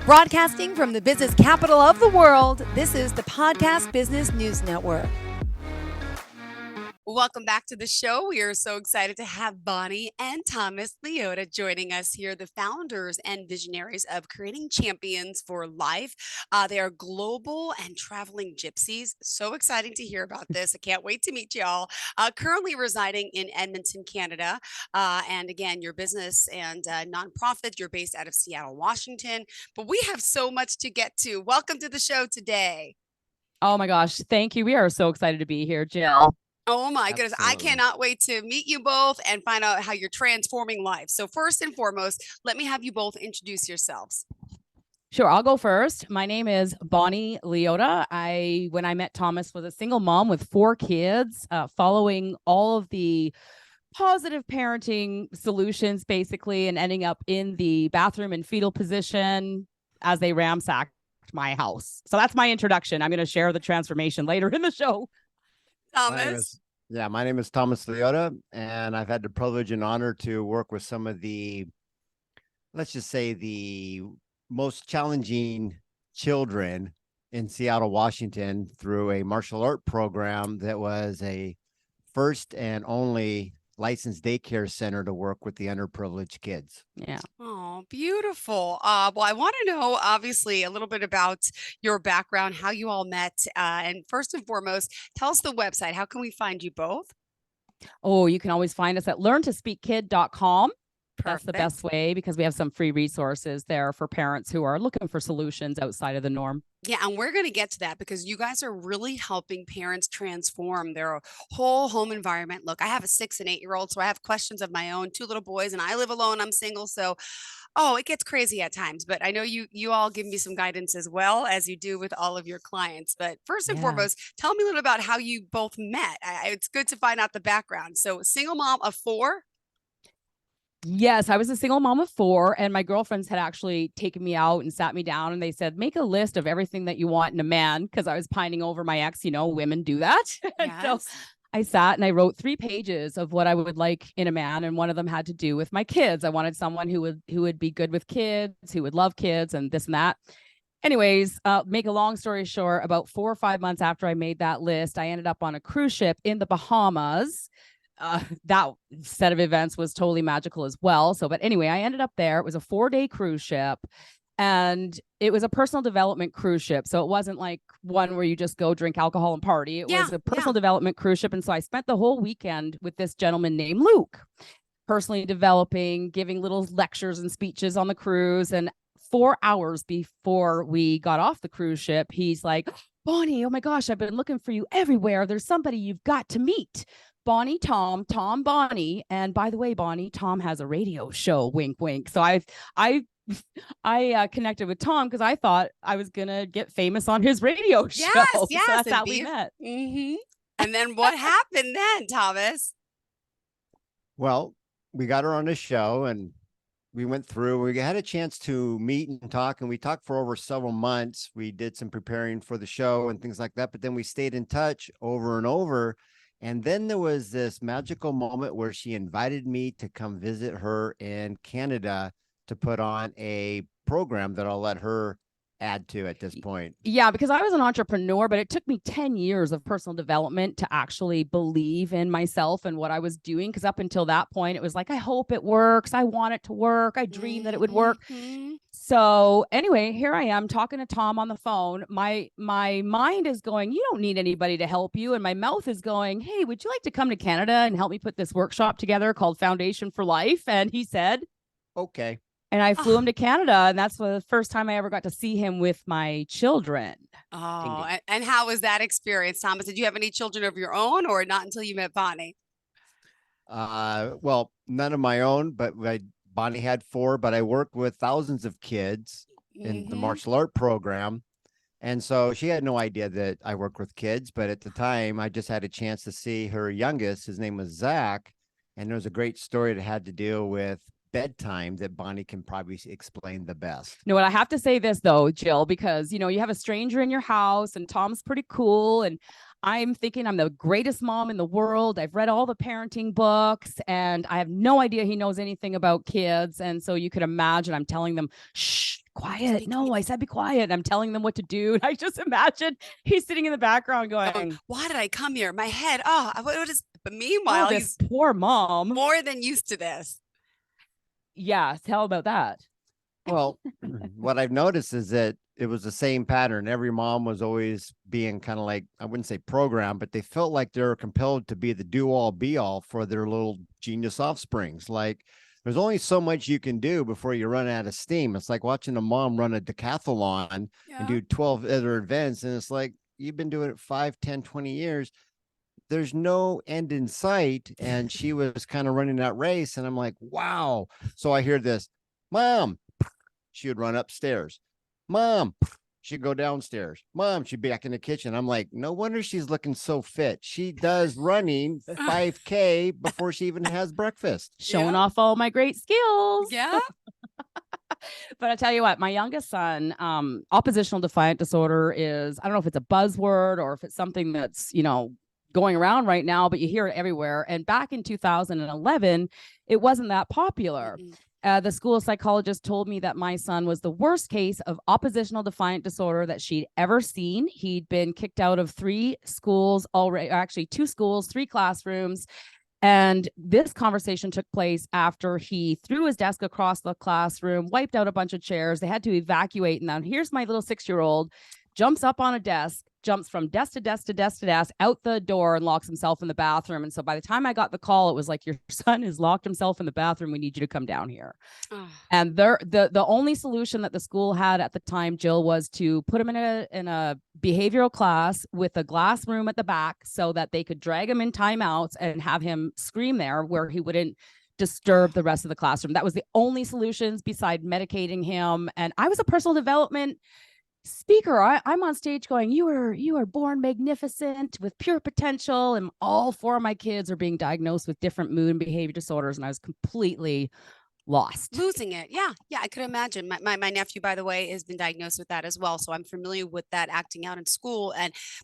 Broadcasting from the business capital of the world, this is the Podcast Business News Network. Welcome back to the show. We are so excited to have Bonnie and Thomas Liotta joining us here, the founders and visionaries of Creating Champions for Life. They are global and traveling gypsies. So exciting to hear about this. I can't wait to meet y'all. Currently residing in Edmonton, Canada. And again, your business and nonprofit, you're based out of Seattle, Washington. But we have so much to get to. Welcome to the show today. Oh my gosh. Thank you. We are so excited to be here, Jill. Oh my goodness. I Absolutely. cannot wait to meet you both and find out how you're transforming lives. So first and foremost, let me have you both introduce yourselves. Sure, I'll go first. My name is Bonnie Liotta. When I met Thomas, was a single mom with 4 kids, following all of the positive parenting solutions, basically, and ending up in the bathroom in fetal position as they ransacked my house. So that's my introduction. I'm going to share the transformation later in the show. Thomas. My name is Thomas Liotta, and I've had the privilege and honor to work with some of the, let's just say, the most challenging children in Seattle, Washington, through a martial art program that was a first and only licensed daycare center to work with the underprivileged kids. Yeah. Oh, beautiful. Well, I want to know, obviously, a little bit about your background, how you all met. And first and foremost, tell us the website. How can we find you both? Oh, you can always find us at learntospeakkid.com. That's the Perfect. best way because we have some free resources there for parents who are looking for solutions outside of the norm. Yeah, and we're going to get to that because you guys are really helping parents transform their whole home environment. Look, I have a 6 and 8-year-old, so I have questions of my own, 2 little boys, and I live alone. I'm single, so it gets crazy at times. But I know you all give me some guidance as well as you do with all of your clients. But first and Yeah. foremost, tell me a little about how you both met. It's good to find out the background. So, single mom of 4. Yes, I was a single mom of 4, and my girlfriends had actually taken me out and sat me down, and they said, make a list of everything that you want in a man, because I was pining over my ex. Women do that. And so Yes. I sat and I wrote 3 pages of what I would like in a man, and one of them had to do with my kids. I wanted someone who would be good with kids, who would love kids, and this and that. Anyways, make a long story short, about 4 or 5 months after I made that list, I ended up on a cruise ship in the Bahamas. That set of events was totally magical as well. But anyway, I ended up there. It was a 4-day cruise ship, and it was a personal development cruise ship. So it wasn't like one where you just go drink alcohol and party. It was a personal development cruise ship. And so I spent the whole weekend with this gentleman named Luke, personally developing, giving little lectures and speeches on the cruise. And 4 hours before we got off the cruise ship, he's like, Bonnie, oh my gosh, I've been looking for you everywhere. There's somebody you've got to meet. Bonnie, Tom, Bonnie. And by the way, Bonnie, Tom has a radio show, wink, wink. So I connected with Tom because I thought I was going to get famous on his radio show. Yes. So that's how we met. Mm-hmm. And then what happened then, Thomas? Well, we got her on the show, and we went through, we had a chance to meet and talk, and we talked for over several months. We did some preparing for the show and things like that, but then we stayed in touch over and over. And then there was this magical moment where she invited me to come visit her in Canada to put on a program that I'll let her add to at this point. Yeah, because I was an entrepreneur, but it took me 10 years of personal development to actually believe in myself and what I was doing. Because up until that point, it was like, I hope it works. I want it to work. I dream that it would work. Mm-hmm. So anyway, here I am talking to Tom on the phone. My mind is going, you don't need anybody to help you. And my mouth is going, hey, would you like to come to Canada and help me put this workshop together called Foundation for Life? And he said, okay. And I flew him to Canada, and that's the first time I ever got to see him with my children. Oh, and how was that experience, Thomas? Did you have any children of your own, or not until you met Bonnie? Well, none of my own, but Bonnie had 4, but I worked with thousands of kids in the martial art program. And so she had no idea that I worked with kids, but at the time I just had a chance to see her youngest. His name was Zach. And there was a great story that had to deal with bedtime that Bonnie can probably explain the best. No, what I have to say this though, Jill, because you have a stranger in your house and Tom's pretty cool. And I'm thinking I'm the greatest mom in the world. I've read all the parenting books and I have no idea he knows anything about kids. And so you could imagine I'm telling them, shh, quiet. No, I said be quiet. And I'm telling them what to do. And I just imagine he's sitting in the background going, why did I come here? My head. What is, but oh, meanwhile, this he's poor mom. more than used to this. Yeah, tell about that. Well, what I've noticed is that it was the same pattern. Every mom was always being kind of like, I wouldn't say programmed, but they felt like they were compelled to be the do all be all for their little genius offsprings. Like there's only so much you can do before you run out of steam. It's like watching a mom run a decathlon and do 12 other events. And it's like, you've been doing it 5, 10, 20 years. There's no end in sight. And she was kind of running that race. And I'm like, wow. So I hear this, Mom. She would run upstairs. Mom, she'd go downstairs. Mom, she'd be back in the kitchen. I'm like, no wonder she's looking so fit. She does running 5K before she even has breakfast. Showing off all my great skills. Yeah. But I tell you what, my youngest son, oppositional defiant disorder is, I don't know if it's a buzzword or if it's something that's, going around right now, but you hear it everywhere. And back in 2011, it wasn't that popular. The school psychologist told me that my son was the worst case of oppositional defiant disorder that she'd ever seen. He'd been kicked out of 3 schools already, actually 2 schools, 3 classrooms. And this conversation took place after he threw his desk across the classroom, wiped out a bunch of chairs. They had to evacuate. And now here's my little 6-year-old, jumps up on a desk, jumps from desk to desk to desk to desk, out the door, and locks himself in the bathroom. And so by the time I got the call, it was like, your son has locked himself in the bathroom. We need you to come down here. And the only solution that the school had at the time, Jill, was to put him in a behavioral class with a glass room at the back so that they could drag him in timeouts and have him scream there where he wouldn't disturb the rest of the classroom. That was the only solutions beside medicating him. And I was a personal development speaker. I'm on stage going, you are born magnificent with pure potential, and all 4 of my kids are being diagnosed with different mood and behavior disorders, and I was completely lost, losing it. Yeah, I could imagine. My nephew, by the way, has been diagnosed with that as well, so I'm familiar with that acting out in school.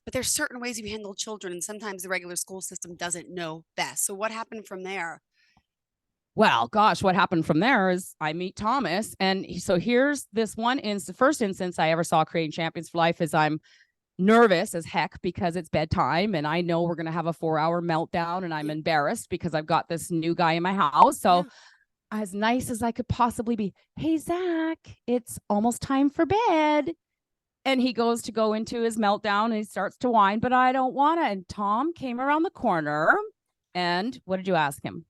But there's certain ways you handle children, and sometimes the regular school system doesn't know best. So what happened from there? Well, gosh, what happened from there is I meet Thomas. And so here's this one first instance I ever saw Creating Champions for Life is I'm nervous as heck because it's bedtime and I know we're going to have a 4-hour meltdown and I'm embarrassed because I've got this new guy in my house. So as nice as I could possibly be, hey, Zach, it's almost time for bed. And he goes to go into his meltdown and he starts to whine, but I don't want to. And Tom came around the corner. And what did you ask him?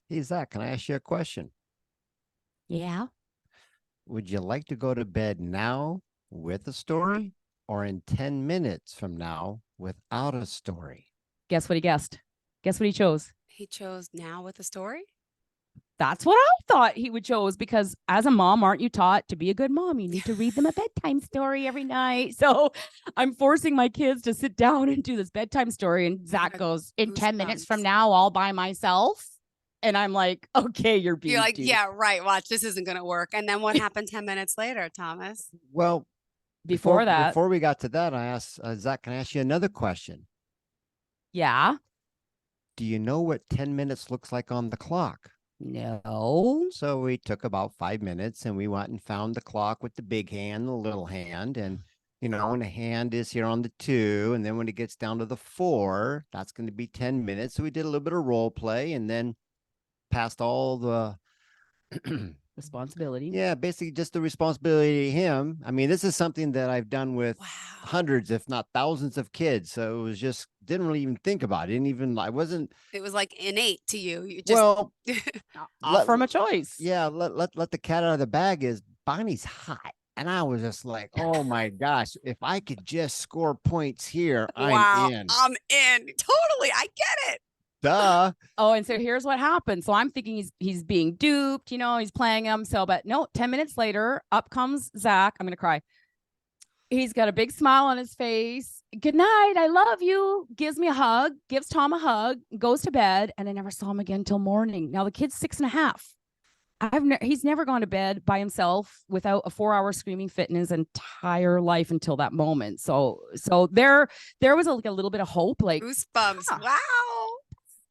Hey, Zach, can I ask you a question? Yeah. Would you like to go to bed now with a story or in 10 minutes from now without a story? Guess what he guessed? Guess what he chose? He chose now with a story? That's what I thought he would chose, because as a mom, aren't you taught to be a good mom? You need to read them a bedtime story every night. So I'm forcing my kids to sit down and do this bedtime story. And Zach goes, in 10 minutes from now, all by myself. And I'm like, okay, you're like, duped. yeah, right. Watch, this isn't going to work. And then what happened 10 minutes later, Thomas? Well, before we got to that, I asked Zach, can I ask you another question? Yeah. Do you know what 10 minutes looks like on the clock? No. So we took about 5 minutes and we went and found the clock with the big hand, the little hand. And, and the hand is here on the 2. And then when it gets down to the 4, that's going to be 10 minutes. So we did a little bit of role play and then passed all the responsibility. Yeah, basically just the responsibility to him. I mean, this is something that I've done with hundreds, if not thousands of kids. So it was just, didn't really even think about it. It was like innate to you. You just offer him a choice. Yeah. Let the cat out of the bag is Bonnie's hot. And I was just like, oh my gosh, if I could just score points here, I'm in. I'm in. Totally. I get it. Duh. Oh, and so here's what happened. So I'm thinking he's being duped, he's playing him. So, but no, 10 minutes later, up comes Zach. I'm going to cry. He's got a big smile on his face. Good night. I love you. Gives me a hug, gives Tom a hug, goes to bed. And I never saw him again till morning. Now the kid's 6.5. He's never gone to bed by himself without a 4-hour screaming fit in his entire life until that moment. So there was a little bit of hope, like goosebumps. Wow.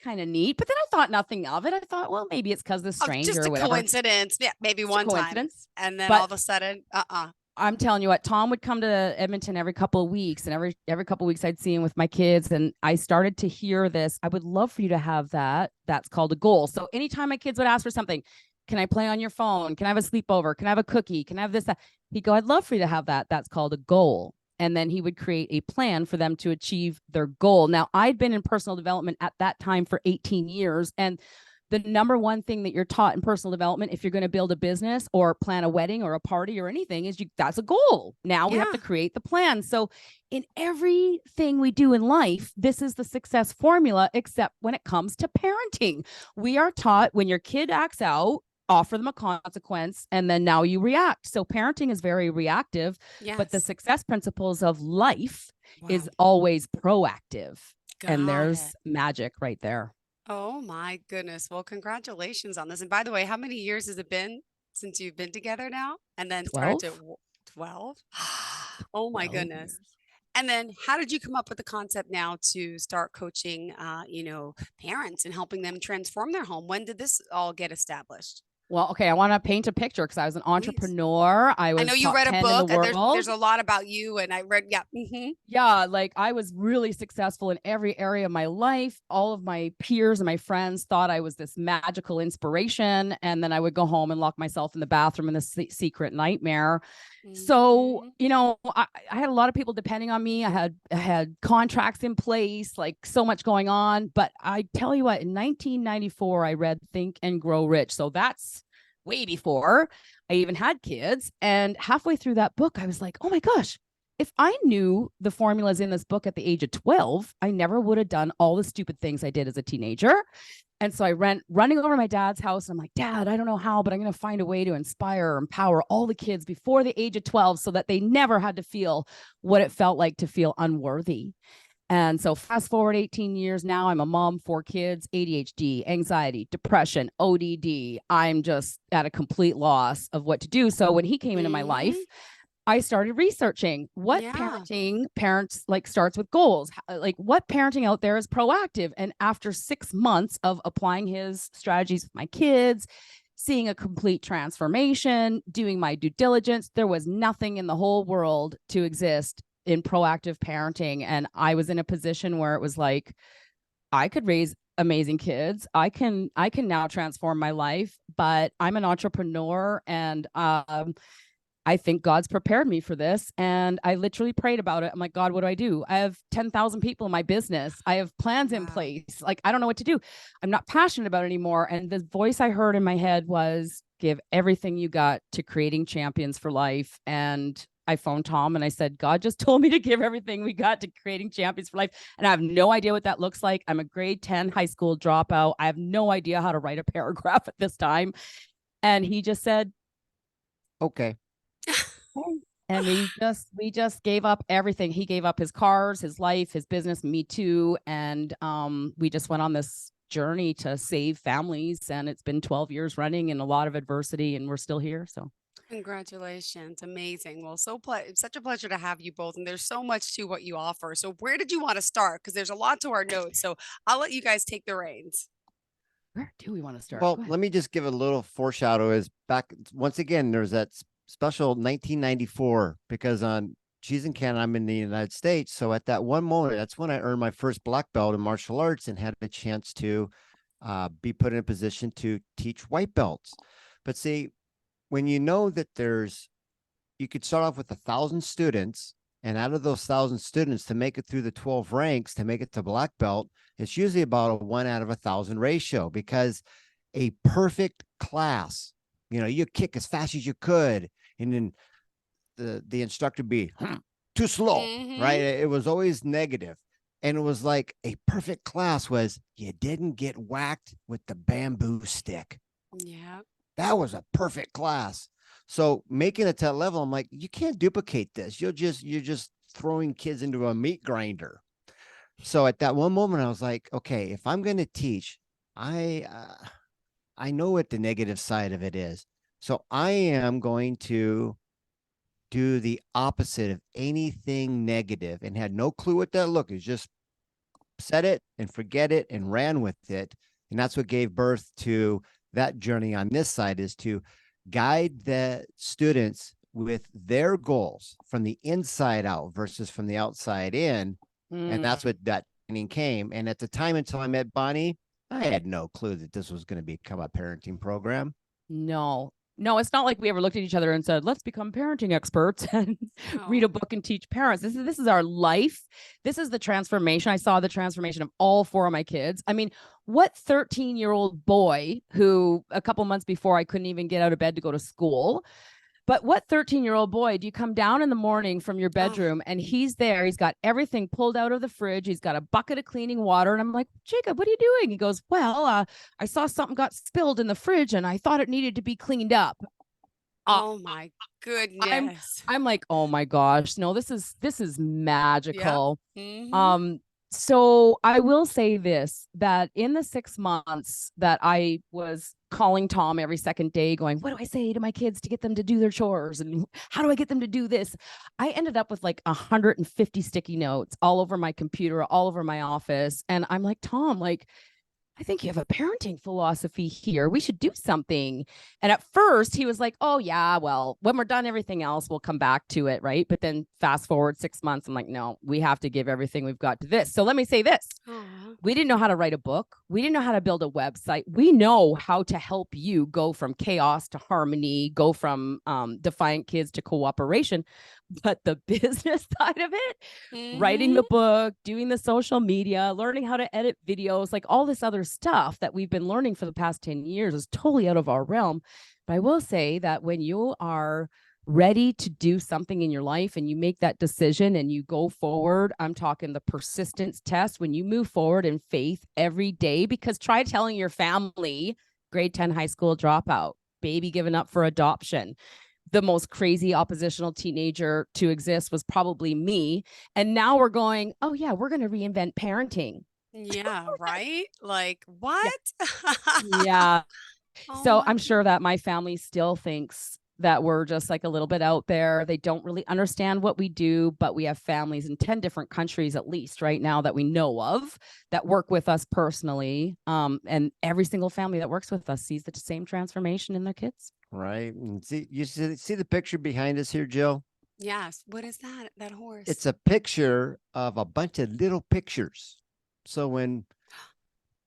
kind of neat. But then I thought nothing of it. I thought, well, maybe it's because the stranger Just or a whatever. coincidence. Yeah, maybe Just a one time. coincidence. And then But all of a sudden, I'm telling you what, Tom would come to Edmonton every couple of weeks, and every couple of weeks I'd see him with my kids, and I started to hear this. I would love for you to have that. That's called a goal. So anytime my kids would ask for something, can I play on your phone? Can I have a sleepover? Can I have a cookie? Can I have this, that? He'd go, I'd love for you to have that. That's called a goal. And then he would create a plan for them to achieve their goal. Now, I'd been in personal development at that time for 18 years, and the number one thing that you're taught in personal development, if you're going to build a business or plan a wedding or a party or anything, is that's a goal. Now we have to create the plan. So in everything we do in life, this is the success formula, except when it comes to parenting. We are taught when your kid acts out, offer them a consequence, and then now you react. So parenting is very reactive, but the success principles of life is always proactive. And there's magic right there. Oh my goodness. Well, congratulations on this. And by the way, how many years has it been since you've been together now? And then 12? started to 12? Oh my 12 goodness. years. And then how did you come up with the concept now to start coaching, parents and helping them transform their home? When did this all get established? Well, okay, I want to paint a picture because I was an entrepreneur. I I know you top read a 10 book. in the There's world. a lot about you, and I read, Yeah, like I was really successful in every area of my life. All of my peers and my friends thought I was this magical inspiration. And then I would go home and lock myself in the bathroom in the secret nightmare. So, I had a lot of people depending on me. I had contracts in place, like so much going on. But I tell you what, in 1994, I read Think and Grow Rich. So that's way before I even had kids. And halfway through that book, I was like, oh my gosh, if I knew the formulas in this book at the age of 12, I never would have done all the stupid things I did as a teenager. And so I running over my dad's house. And I'm like, Dad, I don't know how, but I'm going to find a way to inspire or empower all the kids before the age of 12 so that they never had to feel what it felt like to feel unworthy. And so fast forward 18 years now, I'm a mom, 4 kids, ADHD, anxiety, depression, ODD. I'm just at a complete loss of what to do. So when he came into my life, I started researching what parenting parents like starts with goals, like what parenting out there is proactive. And after 6 months of applying his strategies with my kids, seeing a complete transformation, doing my due diligence, there was nothing in the whole world to exist in proactive parenting. And I was in a position where it was like, I could raise amazing kids. I can now transform my life, but I'm an entrepreneur, and I think God's prepared me for this. And I literally prayed about it. I'm like, God, what do I do? I have 10,000 people in my business. I have plans in place. Like, I don't know what to do. I'm not passionate about it anymore. And the voice I heard in my head was, give everything you got to creating champions for life. And I phoned Tom and I said, God just told me to give everything we got to creating champions for life. And I have no idea what that looks like. I'm a grade 10 high school dropout. I have no idea how to write a paragraph at this time. And he just said, okay. And we just gave up everything. He gave up his cars, his life, his business, me too. And we just went on this journey to save families. And it's been 12 years running and a lot of adversity, and we're still here. So congratulations. Amazing. Well, it's such a pleasure to have you both. And there's so much to what you offer. So where did you want to start? Because there's a lot to our notes. So I'll let you guys take the reins. Where do we want to start? Well, let me just give a little foreshadow. Is back once again, there's that special 1994, because she's in Canada, I'm in the United States. So at that one moment, that's when I earned my first black belt in martial arts and had a chance to be put in a position to teach white belts. But see, when you know that you could start off with 1,000 students, and out of those 1,000 students, to make it through the 12 ranks, to make it to black belt, it's usually about a 1 out of 1,000 ratio, because a perfect class, you kick as fast as you could, and then the instructor be too slow, right? It was always negative. And it was like a perfect class was you didn't get whacked with the bamboo stick. Yeah. That was a perfect class. So making it to that level, I'm like, you can't duplicate this. You're just throwing kids into a meat grinder. So at that one moment, I was like, okay, if I'm going to teach, I know what the negative side of it is. So I am going to do the opposite of anything negative, and had no clue what that looked. It's just set it and forget it and ran with it. And that's what gave birth to that journey on this side, is to guide the students with their goals from the inside out versus from the outside in. And that's what that training came. And at the time, until I met Bonnie, I had no clue that this was going to become a parenting program. No, it's not like we ever looked at each other and said, let's become parenting experts and read a book and teach parents. This is our life. This is the transformation. I saw the transformation of all 4 of my kids. I mean, what 13-year-old boy who a couple months before I couldn't even get out of bed to go to school, but what 13-year-old boy do you come down in the morning from your bedroom and he's there, he's got everything pulled out of the fridge, he's got a bucket of cleaning water, and I'm like, Jacob, what are you doing? He goes, well, I saw something got spilled in the fridge and I thought it needed to be cleaned up. Oh my goodness. I'm like, oh my gosh, no, this is magical. Mhm. So I will say this, that in the 6 months that I was calling Tom every second day going, what do I say to my kids to get them to do their chores? And how do I get them to do this? I ended up with like 150 sticky notes all over my computer, all over my office. And I'm like, Tom, like, I think you have a parenting philosophy here. We should do something. And at first he was like, oh yeah, well, when we're done everything else, we'll come back to it. Right. But then fast forward 6 months, I'm like, no, we have to give everything we've got to this. So let me say this. We didn't know how to write a book. We didn't know how to build a website. We know how to help you go from chaos to harmony, go from defiant kids to cooperation. But the business side of it, writing the book, doing the social media, learning how to edit videos, like all this other stuff that we've been learning for the past 10 years is totally out of our realm. But I will say that when you are ready to do something in your life and you make that decision and you go forward, I'm talking the persistence test, when you move forward in faith every day, because try telling your family, grade 10 high school dropout, baby given up for adoption, the most crazy oppositional teenager to exist was probably me. And now we're going, oh yeah, we're going to reinvent parenting. Yeah, right? Like, what? Yeah. Oh So my I'm sure that my family still thinks that we're just like a little bit out there. They don't really understand what we do, but we have families in 10 different countries, at least right now, that we know of that work with us personally. And every single family that works with us sees the same transformation in their kids. Right. And you see the picture behind us here, Jill? Yes. What is that? That horse? It's a picture of a bunch of little pictures. So when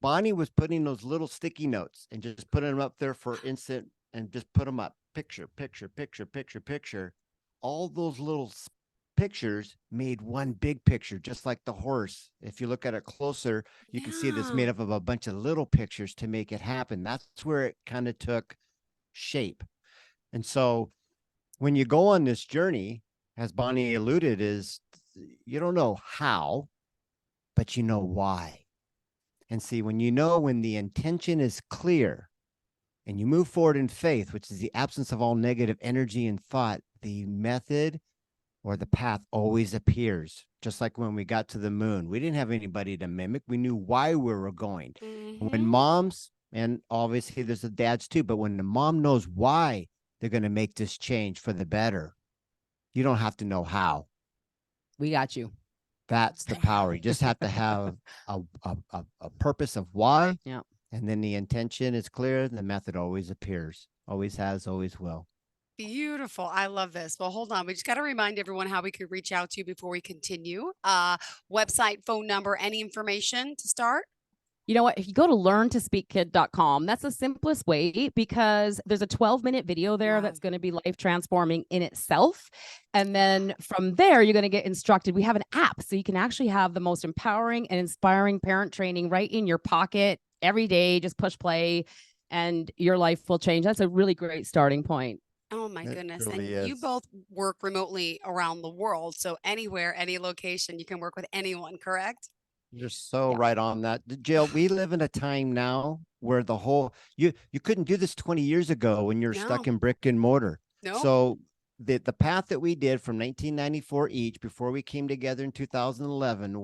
Bonnie was putting those little sticky notes and just putting them up there for instant and just put them up, picture, picture, picture, picture, picture, all those little pictures made one big picture, just like the horse. If you look at it closer, you can see it's made up of a bunch of little pictures to make it happen. That's where it kind of took shape. And so when you go on this journey, as Bonnie alluded, is you don't know how, but you know why. And see, when the intention is clear and you move forward in faith, which is the absence of all negative energy and thought, the method or the path always appears. Just like when we got to the moon, we didn't have anybody to mimic. We knew why we were going. When moms, and obviously there's the dads too, but when the mom knows why they're going to make this change for the better, you don't have to know how. We got you. That's the power. You just have to have a purpose of why. Yeah. And then the intention is clear. The method always appears, always has, always will. Beautiful. I love this. Well, hold on. We just got to remind everyone how we could reach out to you before we continue. Website, phone number, any information to start? You know what? If you go to learntospeakkid.com, that's the simplest way, because there's a 12-minute video there that's going to be life transforming in itself. And then from there, you're going to get instructed. We have an app, so you can actually have the most empowering and inspiring parent training right in your pocket every day. Just push play and your life will change. That's a really great starting point. Oh my goodness. And really you is. both work remotely around the world. So anywhere, any location, you can work with anyone, correct? You're so right on that. Jill, we live in a time now where the whole you couldn't do this 20 years ago when you're stuck No. in brick and mortar. No. So the path that we did from 1994 each before we came together in 2011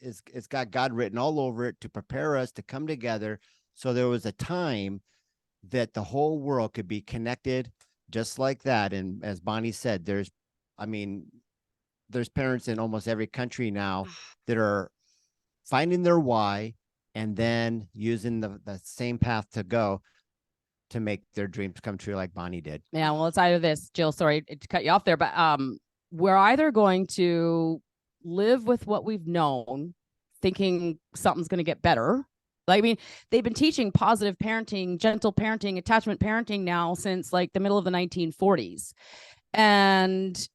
it's got God written all over it to prepare us to come together. So there was a time that the whole world could be connected just like that. And as Bonnie said, there's parents in almost every country now that are finding their why, and then using the same path to go to make their dreams come true, like Bonnie did. Yeah, well, it's either this, Jill, sorry to cut you off there, but we're either going to live with what we've known, thinking something's going to get better. Like, I mean, they've been teaching positive parenting, gentle parenting, attachment parenting now since like the middle of the 1940s. And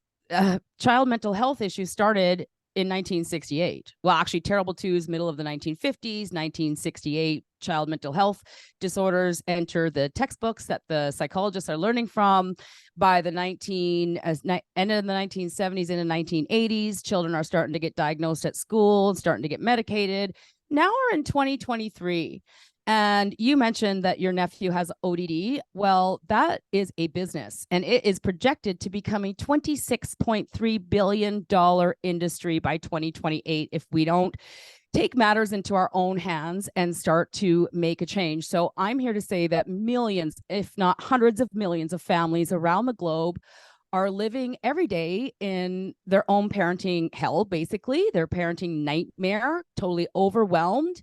child mental health issues started in 1968. Well, actually, Terrible Twos, middle of the 1950s, 1968, child mental health disorders enter the textbooks that the psychologists are learning from. By the end of the 1970s into 1980s, children are starting to get diagnosed at school, starting to get medicated. Now we're in 2023. And you mentioned that your nephew has ODD. Well, that is a business, and it is projected to become a $26.3 billion industry by 2028 if we don't take matters into our own hands and start to make a change. So I'm here to say that millions, if not hundreds of millions of families around the globe are living every day in their own parenting hell, basically, their parenting nightmare, totally overwhelmed,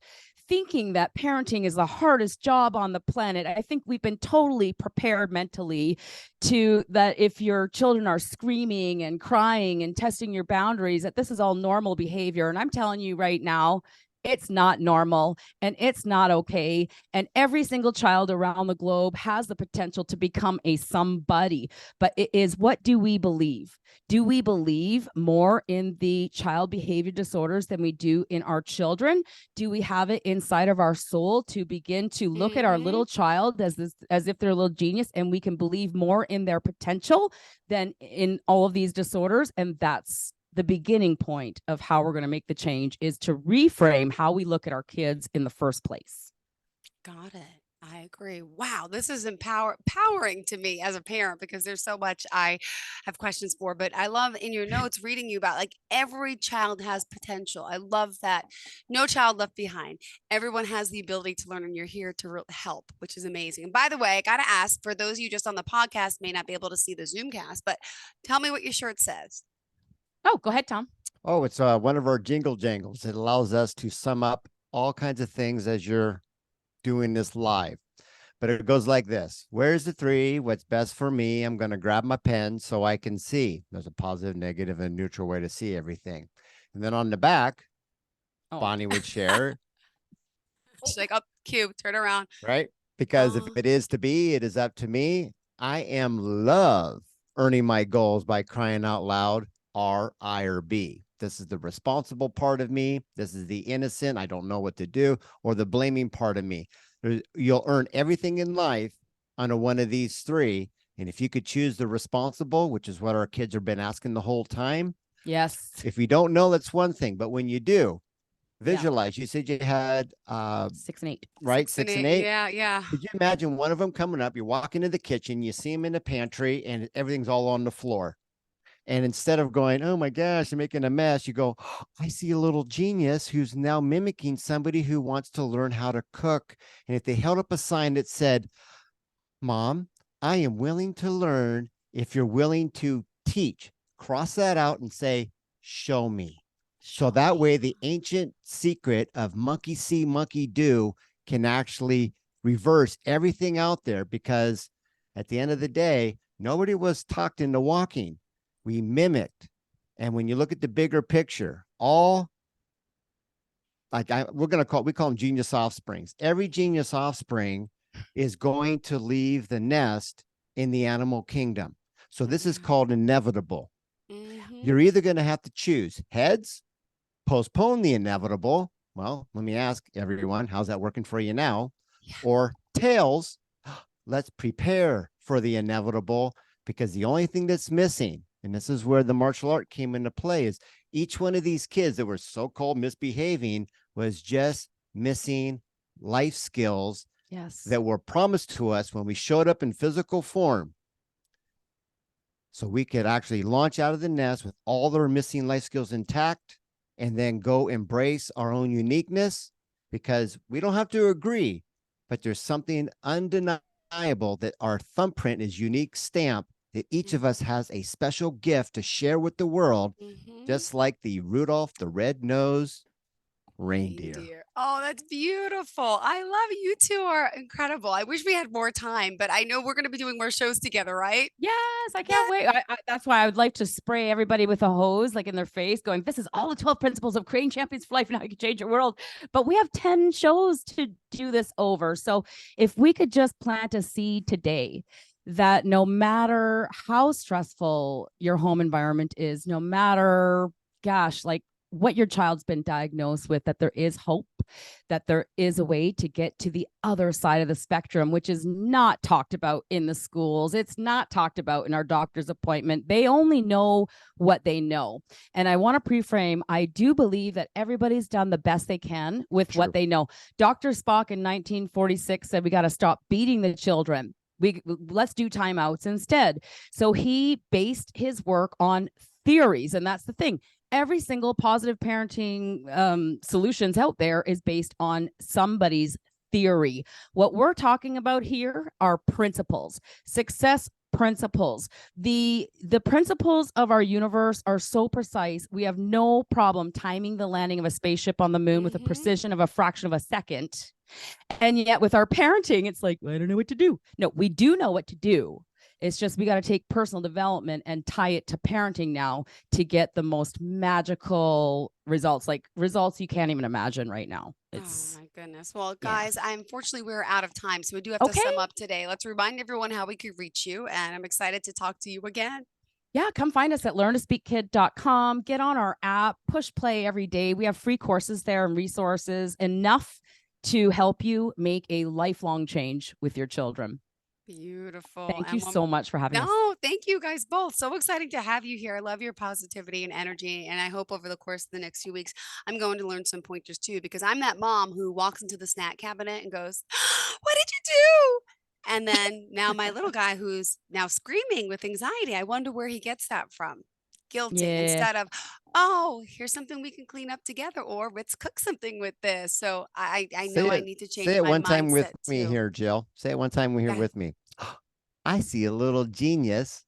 thinking that parenting is the hardest job on the planet. I think we've been totally prepared mentally to that if your children are screaming and crying and testing your boundaries, that this is all normal behavior. And I'm telling you right now, it's not normal and it's not okay. And every single child around the globe has the potential to become a somebody. But it is, what do we believe? Do we believe more in the child behavior disorders than we do in our children? Do we have it inside of our soul to begin to look at our little child as if they're a little genius, and we can believe more in their potential than in all of these disorders? And that's the beginning point of how we're going to make the change, is to reframe how we look at our kids in the first place. Got it. I agree. Wow, this is empowering to me as a parent, because there's so much I have questions for. But I love in your notes reading you about like every child has potential. I love that. No child left behind. Everyone has the ability to learn, and you're here to help, which is amazing. And by the way, I got to ask, for those of you just on the podcast may not be able to see the Zoomcast, but tell me what your shirt says. Oh, go ahead, Tom. Oh, it's one of our jingle jangles. It allows us to sum up all kinds of things as you're doing this live. But it goes like this. Where's the three? What's best for me? I'm going to grab my pen so I can see. There's a positive, negative, and neutral way to see everything. And then on the back, Bonnie would share. She's like, oh, cute, turn around. Right? Because if it is to be, it is up to me. I am love earning my goals by crying out loud, R, I, or B. This is the responsible part of me. This is the innocent, I don't know what to do, or the blaming part of me. You'll earn everything in life under one of these three. And if you could choose the responsible, which is what our kids have been asking the whole time. Yes. If you don't know, that's one thing. But when you do, visualize. You said you had 6 and 8. Right? 6 and 8. Yeah. Could you imagine one of them coming up? You walk into the kitchen, you see him in the pantry, and everything's all on the floor. And instead of going, oh my gosh, you're making a mess, you go, oh, I see a little genius who's now mimicking somebody who wants to learn how to cook. And if they held up a sign that said, Mom, I am willing to learn if you're willing to teach, cross that out and say, show me. So that way the ancient secret of monkey see, monkey do can actually reverse everything out there, because at the end of the day, nobody was talked into walking. We mimicked. And when you look at the bigger picture, we call them genius offsprings. Every genius offspring is going to leave the nest in the animal kingdom. So this is called inevitable. You're either going to have to choose heads, postpone the inevitable. Well, let me ask everyone, how's that working for you now? Yeah. Or tails, let's prepare for the inevitable, because the only thing that's missing, and this is where the martial art came into play, is each one of these kids that were so-called misbehaving was just missing life skills that were promised to us when we showed up in physical form. So we could actually launch out of the nest with all their missing life skills intact, and then go embrace our own uniqueness, because we don't have to agree, but there's something undeniable that our thumbprint is unique stamp, that each of us has a special gift to share with the world, just like the Rudolph the Red-Nosed reindeer. Oh, that's beautiful. I love it. You two are incredible. I wish we had more time, but I know we're going to be doing more shows together, right? Yes, I can't wait. That's why I would like to spray everybody with a hose, like in their face, going, this is all the 12 principles of creating champions for life and how you can change your world. But we have 10 shows to do this over. So if we could just plant a seed today that no matter how stressful your home environment is, no matter, gosh, like what your child's been diagnosed with, that there is hope, that there is a way to get to the other side of the spectrum, which is not talked about in the schools. It's not talked about in our doctor's appointment. They only know what they know. And I want to pre-frame, I do believe that everybody's done the best they can with what they know. Dr. Spock in 1946 said, we got to stop beating the children. Let's do timeouts instead. So he based his work on theories. And that's the thing. Every single positive parenting solutions out there is based on somebody's theory. What we're talking about here are principles, success principles. The principles of our universe are so precise. We have no problem timing the landing of a spaceship on the moon with a precision of a fraction of a second. And yet with our parenting, it's like, I don't know what to do. No, we do know what to do. It's just we got to take personal development and tie it to parenting now to get the most magical results, like results you can't even imagine right now. Oh my goodness. Well, guys, unfortunately we're out of time, so we do have to sum up today. Let's remind everyone how we could reach you, and I'm excited to talk to you again. Yeah, come find us at learntospeakkid.com. Get on our app, push play every day. We have free courses there and resources, enough to help you make a lifelong change with your children. Beautiful. Thank you so much for having us. No, thank you guys both. So exciting to have you here. I love your positivity and energy. And I hope over the course of the next few weeks, I'm going to learn some pointers too, because I'm that mom who walks into the snack cabinet and goes, what did you do? And then now my little guy who's now screaming with anxiety, I wonder where he gets that from. Guilty instead of, oh, here's something we can clean up together, or let's cook something with this. So I know I need to change my mindset. Say it one time with me too. here, Jill. Say it one time here with me. I see a little genius.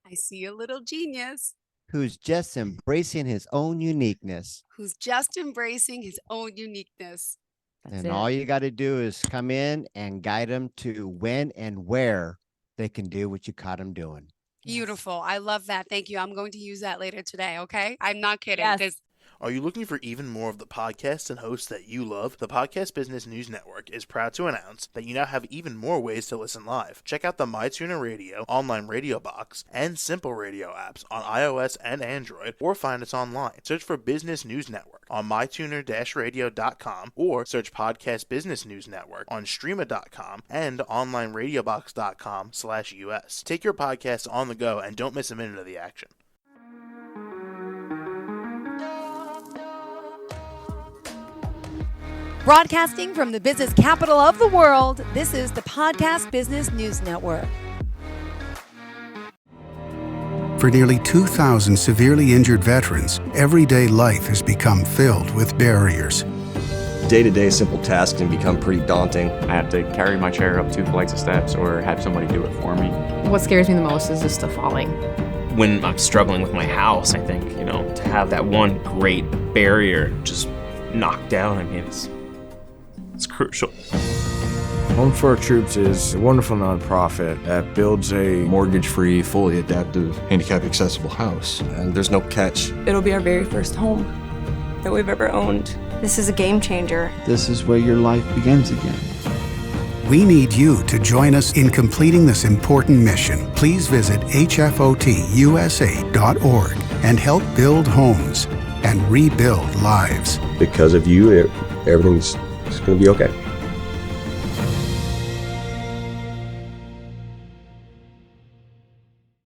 I see a little genius. Who's just embracing his own uniqueness. Who's just embracing his own uniqueness. And all you got to do is come in and guide them to when and where they can do what you caught them doing. Beautiful. I love that. Thank you. I'm going to use that later today. Okay. I'm not kidding. Yes. Are you looking for even more of the podcasts and hosts that you love? The Podcast Business News Network is proud to announce that you now have even more ways to listen live. Check out the MyTuner Radio, online radio box, and Simple Radio apps on iOS and Android, or find us online. Search for Business News Network on mytuner-radio.com, or search Podcast Business News Network on streama.com and onlineradiobox.com/US. Take your podcast on the go and don't miss a minute of the action. Broadcasting from the business capital of the world, this is the Podcast Business News Network. For nearly 2,000 severely injured veterans, everyday life has become filled with barriers. Day-to-day simple tasks can become pretty daunting. I have to carry my chair up 2 flights of steps or have somebody do it for me. What scares me the most is just the falling. When I'm struggling with my house, I think, to have that one great barrier just knocked down, it's crucial. Home for Our Troops is a wonderful nonprofit that builds a mortgage-free, fully adaptive, handicap-accessible house. And there's no catch. It'll be our very first home that we've ever owned. This is a game changer. This is where your life begins again. We need you to join us in completing this important mission. Please visit hfotusa.org and help build homes and rebuild lives. Because of you, everything's going to be okay.